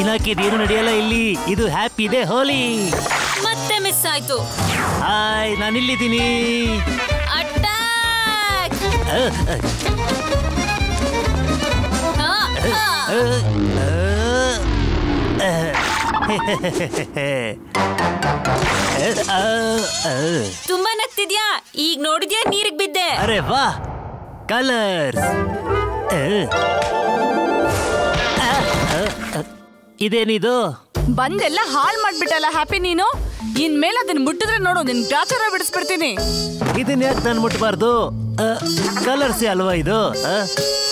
ಪಿನಾಕಿದೇನು ನಡೆಯಲ್ಲ ಇಲ್ಲಿ. ಇದು ಹ್ಯಾಪಿ ಡೇ ಹೋಲಿ. ಮತ್ತೆ ಮಿಸ್ ಆಯ್ತು. ಹಾಯ್, ನಾನಿಲ್ಲಿದ್ದೀನಿ. ಅಟ್ಯಾಕ್! ತುಂಬಾ ನಗ್ತಿದ್ಯಾ. ಈಗ ನೋಡಿದ್ಯಾ ನೀರಿಗೆ ಬಿದ್ದೆ. ಅರೆ ವಾ, ಕಲರ್ಸ್. ಇದೇನಿದು? ಬಂದೆಲ್ಲ ಹಾಳ್ ಮಾಡ್ಬಿಟ್ಟಲ್ಲ ಹ್ಯಾಪಿ ನೀನು. ಇನ್ಮೇಲೆ ಅದನ್ನ ಮುಟ್ಟಿದ್ರೆ ನೋಡು, ನಿನ್ ಗ್ರಾಚಾರ ಬಿಡಿಸ್ಬಿಡ್ತೀನಿ. ಇದನ್ನ ಯಾಕೆ ನಾನು ಮುಟ್ಟಬಾರ್ದು? ಕಲರ್ಸ್ ಅಲ್ವಾ ಇದು?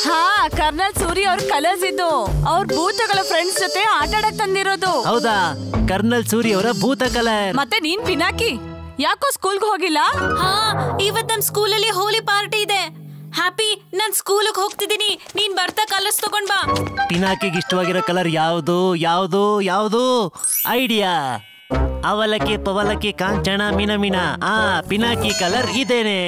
ಹಾ, ಕರ್ನಲ್ ಸೂರಿ ಅವ್ರ ಕಲರ್ಸ್ ಇದು. ಅವ್ರ ಭೂತಗಳ ಫ್ರೆಂಡ್ಸ್ ಜೊತೆ ಆಟ ಆಡಕ್ ತಂದಿರೋದು. ಹೌದಾ? ಕರ್ನಲ್ ಸೂರಿ ಅವರ ಭೂತ ಕಲರ್. ಮತ್ತೆ ನೀನ್ ಪಿನಾಕಿ ಯಾಕೋ ಸ್ಕೂಲ್ಗೆ ಹೋಗಿಲ್ಲ? ಹಾ, ಇವತ್ ನಮ್ ಸ್ಕೂಲಲ್ಲಿ ಹೋಲಿ ಪಾರ್ಟಿ ಇದೆ. ಹ್ಯಾಪಿ, ನಾನ್ ಸ್ಕೂಲಿಗೆ ಹೋಗ್ತಿದ್ದೀನಿ. ನೀನ್ ಬರ್ತಾ ಕಲರ್ಸ್ ತಗೊಂಡ್ ಬಾ. ಪಿನಾಕಿಗೆ ಇಷ್ಟವಾಗಿರೋ ಕಲರ್ ಯಾವುದು? ಯಾವುದು ಯಾವುದು? ಐಡಿಯಾ. ಅವಲಕ್ಕಿ ಪವಲಕ್ಕಿ ಕಾಂಚನ ಮೀನ ಮೀನ. ಪಿನಾಕಿ ಕಲರ್ ಇದೇನೆ.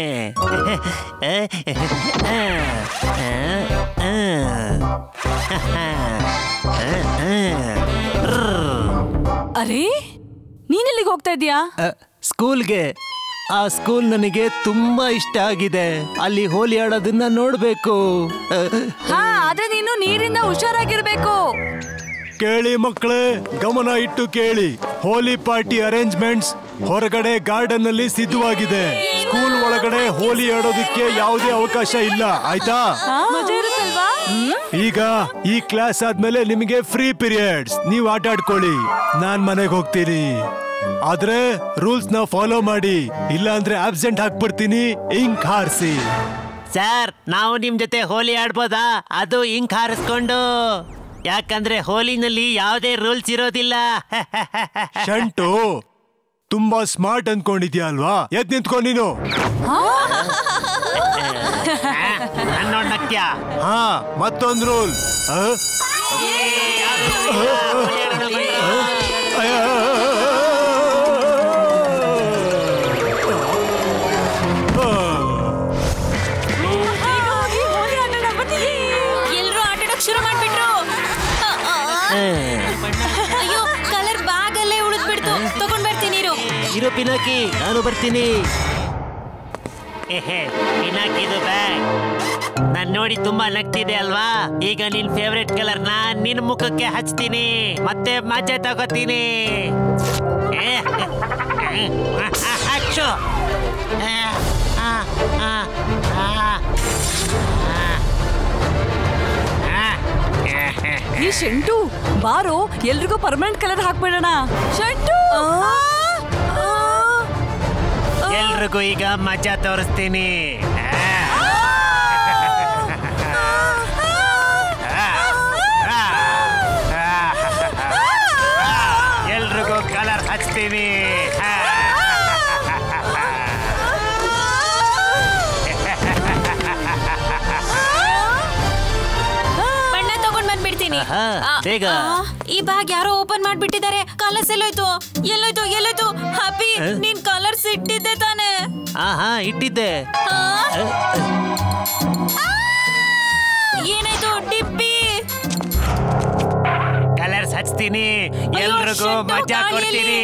ಅರೆ, ನೀನೆಲ್ಲಿಗೆ ಹೋಗ್ತಾ ಇದೀಯಾ? ಸ್ಕೂಲ್ಗೆ. ಆ ಸ್ಕೂಲ್ ನನಗೆ ತುಂಬಾ ಇಷ್ಟ ಆಗಿದೆ. ಅಲ್ಲಿ ಹೋಲಿ ಆಡೋದನ್ನ ನೋಡ್ಬೇಕು. ಹಾ, ಆದ್ರೆ ನೀನು ನೀರಿಂದ ಹುಷಾರಾಗಿರ್ಬೇಕು. ಕೇಳಿ ಮಕ್ಕಳೇ, ಗಮನ ಇಟ್ಟು ಕೇಳಿ. ಹೋಲಿ ಪಾರ್ಟಿ ಅರೇಂಜ್ಮೆಂಟ್ಸ್ ಹೊರಗಡೆ ಗಾರ್ಡನ್ ಅಲ್ಲಿ ಸಿದ್ಧವಾಗಿದೆ. ಸ್ಕೂಲ್ ಒಳಗಡೆ ಹೋಲಿ ಆಡೋದಕ್ಕೆ ಯಾವುದೇ ಅವಕಾಶ ಇಲ್ಲ, ಆಯ್ತಾ? ಮಜಾ ಇರುತ್ತಲ್ವಾ? ಈಗ ಈ ಕ್ಲಾಸ್ ಆದ್ಮೇಲೆ ನಿಮಗೆ ಫ್ರೀ ಪೀರಿಯಡ್ಸ್. ನೀವು ಆಟ ಆಡ್ಕೊಳ್ಳಿ. ನಾನ್ ಮನೆಗೆ ಹೋಗ್ತೀನಿ. ಆದ್ರೆ ರೂಲ್ಸ್ ನ ಫಾಲೋ ಮಾಡಿ, ಇಲ್ಲ ಅಂದ್ರೆ ಆಬ್ಸೆಂಟ್ ಹಾಕ್ಬಿಡ್ತೀನಿ. ಇಂಕ್ ಹಾರಿಸಿ. ಸರ್, ನಾವು ನಿಮ್ ಜೊತೆ ಹೋಲಿ ಆಡ್ಬೋದಾ? ಅದು ಇಂಕ್ ಹಾರಿಸ್ಕೊಂಡು. ಯಾಕಂದ್ರೆ ಹೋಲಿನಲ್ಲಿ ಯಾವುದೇ ರೂಲ್ಸ್ ಇರೋದಿಲ್ಲ. ಶಂಟು, ತುಂಬಾ ಸ್ಮಾರ್ಟ್ ಅನ್ಕೊಂಡಿದ್ಯಾ ಅಲ್ವಾ? ಎದ್ ನಿಂತ್ಕೊ ನೀನು. ನನ್ನೋಡ್ ನಕ್ತ್ಯಾ? ಹಾ, ಮತ್ತೊಂದು ರೂಲ್. ಎಲ್ರು ಆಟ ಆಡಕ್ ಶುರು ಮಾಡ್ಬಿಟ್ರು. ಅಯ್ಯೋ, ಕಲರ್ ಬ್ಯಾಗ್ ಅಲ್ಲೇ ಉಳಿದ್ಬಿಡ್ತು. ತಗೊಂಡ್ ಬರ್ತೀನಿ ಇರು ಪಿನಾಕಿ, ನಾನು ಬರ್ತೀನಿ. ಪಿನಾಕಿದು ಬ್ಯಾಗ್ ನಾನ್ ನೋಡಿ ತುಂಬಾ ನಗ್ತಿದೆ ಅಲ್ವಾ? ಈಗ ನಿನ್ ಫೇವ್ರೆಟ್ ಕಲರ್ ನ ನಿನ್ ಮುಖಕ್ಕೆ ಹಚ್ತೀನಿ, ಮತ್ತೆ ಮಜಾ ತಗೋತೀನಿ. ಹಚ್ಚು. ಈ ಶಂಟು ಬಾರೋ, ಎಲ್ರಿಗೂ ಪರ್ಮನೆಂಟ್ ಕಲರ್ ಹಾಕ್ಬಿಡೋಣ. ಶಂಟು, ಎಲ್ರಿಗೂ ಈಗ ಮಜಾ ತೋರಿಸ್ತೀನಿ. ಎಲ್ರಿಗೂ ಕಲರ್ ಹಚ್ತೀನಿ. ಬಣ್ಣ ತಗೊಂಡ್ ಬಂದ್ಬಿಡ್ತೀನಿ. ಬೇಗ. ಈ ಬ್ಯಾಗ್ ಯಾರೋ ಓಪನ್ ಮಾಡ್ಬಿಟ್ಟಿದ್ದಾರೆ. ಕಲರ್ಸ್ ಎಲ್ಲೋಯ್ತು? ಎಲ್ಲೋಯ್ತು? ಎಲ್ಲೋಯ್ತು? ಹ್ಯಾಪಿ, ನೀನ್ ಕಲರ್ಸ್ ಇಟ್ಟಿದ್ದೆ ತಾನೆ? ಹಾ, ಇಟ್ಟಿದ್ದೆ. ಏನಾಯ್ತು? ಡಿಬ್ಬಿ ಕಲರ್ಸ್ ಹಚ್ತೀನಿ, ಎಲ್ರಿಗೂ ಮಜಾ ಕೊಡ್ತೀನಿ.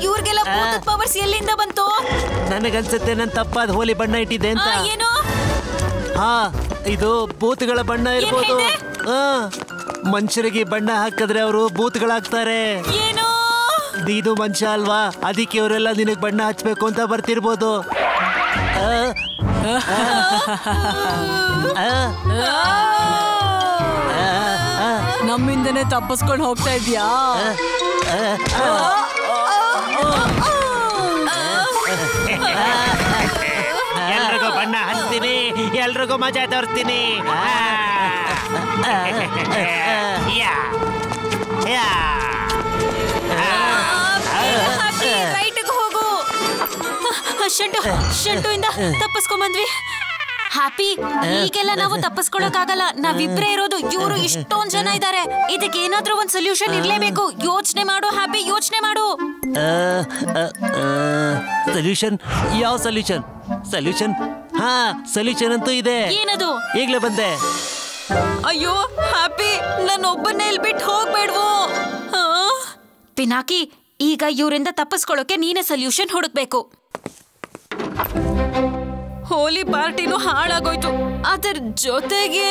ಇವ್ರಿಗೆಲ್ಲ ಪವರ್ಸ್ ಎಲ್ಲಿಂದ ಬಂತು? ನನಗನ್ಸುತ್ತೆ ನನ್ ತಪ್ಪಾದ ಹೋಲಿ ಬಣ್ಣ ಇಟ್ಟಿದ್ದೆ ಅಂತ. ಏನು? ಹಾ, ಇದು ಭೂತಗಳ ಬಣ್ಣ ಇರ್ಬೋದು. ಮನುಷ್ಯರಿಗೆ ಬಣ್ಣ ಹಾಕಿದ್ರೆ ಅವರು ಭೂತಗಳಾಗ್ತಾರೆ. ಏನು? ಇದು ಮನುಷ್ಯ ಅಲ್ವಾ, ಅದಕ್ಕೆ ಅವರೆಲ್ಲ ನಿನಗ್ ಬಣ್ಣ ಹಚ್ಬೇಕು ಅಂತ ಬರ್ತಿರ್ಬೋದು. ನಮ್ಮಿಂದನೇ ತಪ್ಪಿಸ್ಕೊಂಡು ಹೋಗ್ತಾ ಇದ್ಯಾ? ಎಲ್ರಿಗೂ ಬಣ್ಣ ಹಚ್ತೀನಿ, ಎಲ್ರಿಗೂ ಮಜಾ ತೋರಿಸ್ತೀನಿ. ರೈಟ್ಗೆ ಹೋಗು. ಶಂಟು ಇಂದ ತಪ್ಪಿಸ್ಕೊಂಡ್ಬಂದ್ವಿ. ಹ್ಯಾಪಿ, ಈಗೆಲ್ಲ ನಾವು ತಪ್ಪಿಸ್ಕೊಳಕ್ಕಾಗಲ್ಲ. ನಾವಿಬ್ರೇ ಇರೋದು, ಇವರು ಇಷ್ಟೊಂದ್ ಜನ ಇದ್ದಾರೆ. ಇದಕ್ಕೆ ಏನಾದ್ರೂ ಒಂದ್ ಸೊಲ್ಯೂಷನ್ ಇರ್ಲೇಬೇಕು. ಯೋಚನೆ ಮಾಡು ಹ್ಯಾಪಿ, ಯೋಚನೆ ಮಾಡು. ಸೊಲ್ಯೂಷನ್? ಯಾವ ಸೊಲ್ಯೂಷನ್? ಸೊಲ್ಯೂಷನ್? ಹಾ, ಸೊಲ್ಯೂಷನ್ ಅಂತೂ ಇದೆ. ಏನದು? ಈಗ್ಲೇ ಬಂದೆ. ಅಯ್ಯೋ ಹ್ಯಾಪಿ, ನನ್ನೊಬ್ಬನ್ನೇ ಇಲ್ಲಿ ಬಿಟ್ಟು ಹೋಗ್ಬೇಡ್ವೋ. ಪಿನಾಕಿ, ಈಗ ಇವರಿಂದ ತಪ್ಪಿಸ್ಕೊಳ್ಳೋಕೆ ನೀನೇ ಸೊಲ್ಯೂಷನ್ ಹುಡುಕ್ಬೇಕು. ಹೋಲಿ ಪಾರ್ಟಿನೂ ಹಾಳಾಗೋಯ್ತು. ಅದರ ಜೊತೆಗೆ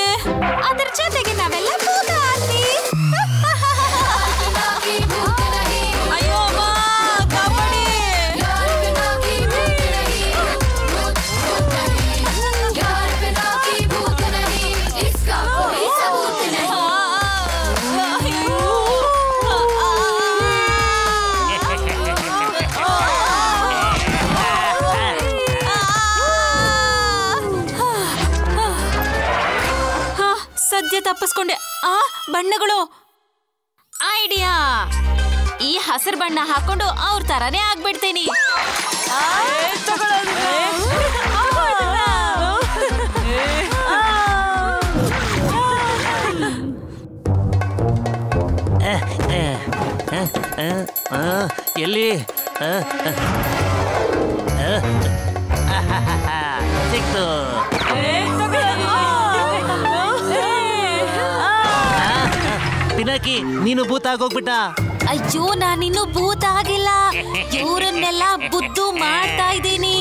ನಾವೆಲ್ಲ ಭೂತ ಆಡ್ತಿ. ಅಯ್ಯೋ ಅಮ್ಮ, ಕಾಪಾಡಿ. ಸದ್ಯ ತಪ್ಪಿಸ್ಕೊಂಡೆ. ಬಣ್ಣಗಳು ಐಡಿಯಾ. ಈ ಹಸಿರು ಬಣ್ಣ ಹಾಕೊಂಡು ಅವ್ರ ತರಾನೇ ಆಗ್ಬಿಡ್ತೀನಿ. ಎಲ್ಲಿ ಸಿಕ್ತು. ಪಿನಾಕಿ, ನೀನು ಭೂತ ಆಗೋಗ್ಬಿಟ್ಟ. ಅಯ್ಯೋ, ನಾನಿನ್ನು ಭೂತ ಆಗಿಲ್ಲ. ಇವರನ್ನೆಲ್ಲ ಬುದ್ದು ಮಾಡ್ತಾ ಇದ್ದೀನಿ.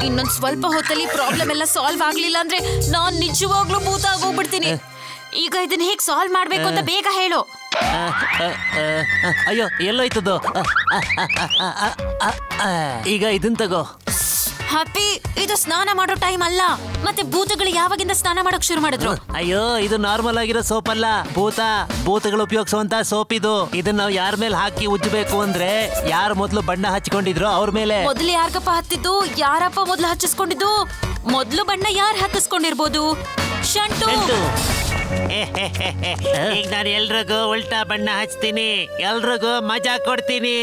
ಇನ್ನೊಂದ್ ಸ್ವಲ್ಪ ಹೊತ್ತಲ್ಲಿ ಪ್ರಾಬ್ಲಮ್ ಎಲ್ಲ ಸಾಲ್ವ್ ಆಗ್ಲಿಲ್ಲ ಅಂದ್ರೆ ನಾನ್ ನಿಜವಾಗ್ಲೂ ಭೂತ ಆಗೋಗ್ಬಿಡ್ತೀನಿ. ಈಗ ಇದನ್ನ ಹೇಗ್ ಸಾಲ್ವ್ ಮಾಡ್ಬೇಕು ಅಂತ ಬೇಗ ಹೇಳು. ಅಯ್ಯೋ, ಎಲ್ಲೋಯ್ತದು? ಈಗ ಇದನ್ ತಗೋ. ಹ್ಯಾಪಿ, ಇದು ಸ್ನಾನ ಮಾಡೋ ಟೈಮ್ ಅಲ್ಲ. ಮತ್ತೆ ಭೂತಗಳು ಯಾವಾಗಿಂದ ಸ್ನಾನ ಮಾಡಕ್ ಶುರು ಮಾಡಿದ್ರು? ಅಯ್ಯೋ, ಇದು ನಾರ್ಮಲ್ ಆಗಿರೋ ಸೋಪ್ ಅಲ್ಲ. ಭೂತಗಳು ಉಪಯೋಗಿಸುವಂತ ಸೋಪ್ ಇದು. ಇದನ್ನ ನಾವು ಯಾರ ಮೇಲೆ ಹಾಕಿ ಉಜ್ಜಬೇಕು ಅಂದ್ರೆ ಯಾರು ಮೊದ್ಲು ಬಣ್ಣ ಹಚ್ಕೊಂಡಿದ್ರು ಅವ್ರ ಮೇಲೆ. ಮೊದ್ಲು ಯಾರ್ಗಪ್ಪ ಹತ್ತಿದ್ದು? ಯಾರಪ್ಪ ಮೊದ್ಲು ಹಚ್ಚಿಸ್ಕೊಂಡಿದ್ದು? ಮೊದ್ಲು ಬಣ್ಣ ಯಾರು ಹತ್ತಿಸ್ಕೊಂಡಿರ್ಬೋದು? ಶಂಟು. ಈಗ ನಾನು ಎಲ್ರಿಗೂ ಉಲ್ಟಾ ಬಣ್ಣ ಹಚ್ತೀನಿ, ಎಲ್ರಿಗೂ ಮಜಾ ಕೊಡ್ತೀನಿ.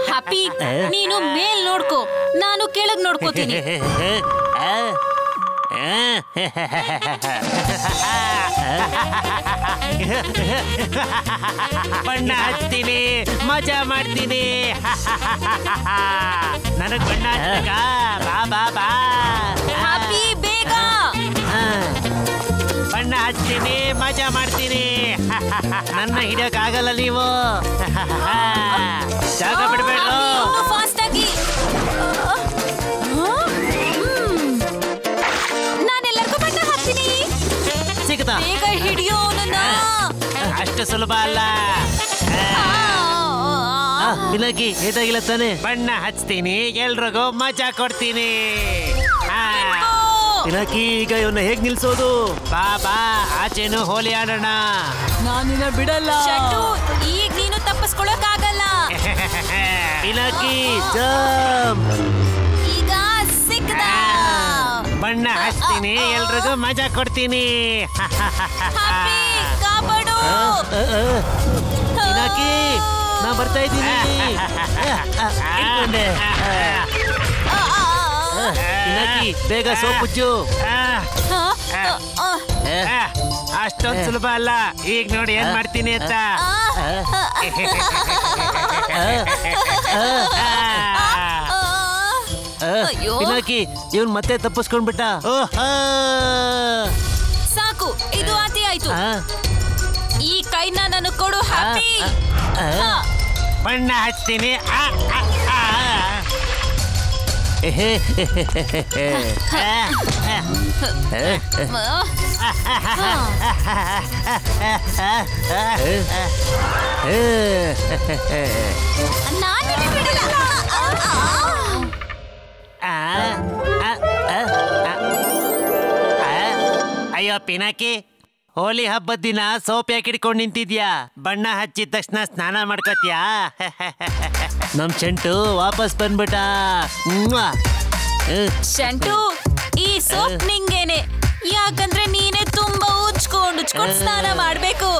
ಹ್ಯಾಪಿ, ನೀನು ಮೇಲ್ ನೋಡ್ಕೋ, ನಾನು ಕೆಳಗ್ ನೋಡ್ಕೋತೀನಿ. ಬಣ್ಣ ಹಚ್ತೀನಿ, ಮಜಾ ಮಾಡ್ತೀನಿ. ನನಗ್ ಬಣ್ಣ ಹಚ್ಬೇಕಾ? ಬಾ ಬಾ ಬಾ. ಹ್ಯಾಪಿ, ಬೇಗ ಬಣ್ಣ ಹಚ್ತೀನಿ, ಮಜಾ ಮಾಡ್ತೀನಿ. ನನ್ನ ಹಿಡಿಯಕ್ ಆಗಲ್ಲ ನೀವು. ಜಾಗ ಬಿಡ್ಬೇಡ್ರು. ಫಾಸ್ಟ್ ಆಗಿ. ನಾನೆಲ್ಲರಿಗೂ ಬಣ್ಣ ಹಾಕ್ತೀನಿ. ಸಿಗ್ತಾ? ಬೇಗ ಹಿಡಿಯೋ ನನ್ನ. ಅಷ್ಟು ಸುಲಭ ಅಲ್ಲ. ಪಿನಾಕಿ, ಹೇದಾಗಿಲ್ಲ ತಾನೆ? ಬಣ್ಣ ಹಚ್ತೀನಿ, ಎಲ್ರಿಗೂ ಮಜಾ ಕೊಡ್ತೀನಿ. ಪಿನಾಕಿ, ಈಗ ಇವನ್ನ ಹೇಗ್ ನಿಲ್ಸೋದು? ಬಾ ಬಾ, ಆಚೆನು ಹೋಲಿ ಆಡೋಣ. ನಾನಿನ್ನ ಬಿಡಲ್ಲ. ಶಂಟು, ಈಗ ನೀನು ತಪ್ಪಿಸ್ಕೊಳಕ್ಕಾಗಲ್ಲ. ಪಿನಾಕಿ, ಜಂಪ್. ಈಗ ಸಿಕ್ದ. ಬಣ್ಣ ಹಚ್ತೀನಿ, ಎಲ್ರಿಗೂ ಮಜಾ ಕೊಡ್ತೀನಿ. ಹ್ಯಾಪಿ, ಕಾಪಾಡು. ಪಿನಾಕಿ, ನಾ ಬರ್ತಾ ಇದ್ದೀನಿ. ಇಟ್ಕೊಂಡೆ. ಪಿನಾಕಿ, ಬೇಗ ಸೋಪ್ ಉಜ್ಜು. ಅಷ್ಟೊಂದು ಸುಲಭ ಅಲ್ಲ. ಈಗ ನೋಡಿ ಏನ್ ಮಾಡ್ತೀನಿ ಅಂತ. ಪಿನಾಕಿ, ಇವನ್ ಮತ್ತೆ ತಪ್ಪಿಸ್ಕೊಂಡ್ಬಿಟ್ಟ. ಸಾಕು, ಇದು ಆತಿ ಆಯ್ತು. ಈ ಕೈನ ನನಗೆ ಕೊಡು ಹ್ಯಾಪಿ. ಬಣ್ಣ ಹಚ್ತೀನಿ. ನಾನು ಬಿಡಲ್ಲ. ಅಯ್ಯೋ ಪಿನಾಕಿ, ಹೋಲಿ ಹಬ್ಬದ ದಿನ ಸೋಪ್ ಯಾಕೆ ಹಿಡ್ಕೊಂಡು ನಿಂತಿದ್ಯಾ? ಬಣ್ಣ ಹಚ್ಚಿದ ತಕ್ಷಣ ಸ್ನಾನ ಮಾಡ್ಕೋತೀಯಾ? ನಮ್ ಶಂಟು ವಾಪಸ್ ಬಂದ್ಬಿಟ್ಟ. ಶಂಟು, ಈ ಸೋಪ್ ನಿಂಗೇನೆ, ಯಾಕಂದ್ರೆ ನೀನೇ ತುಂಬಾ ಉಜ್ಕೊಂಡು ಸ್ನಾನ ಮಾಡ್ಬೇಕು.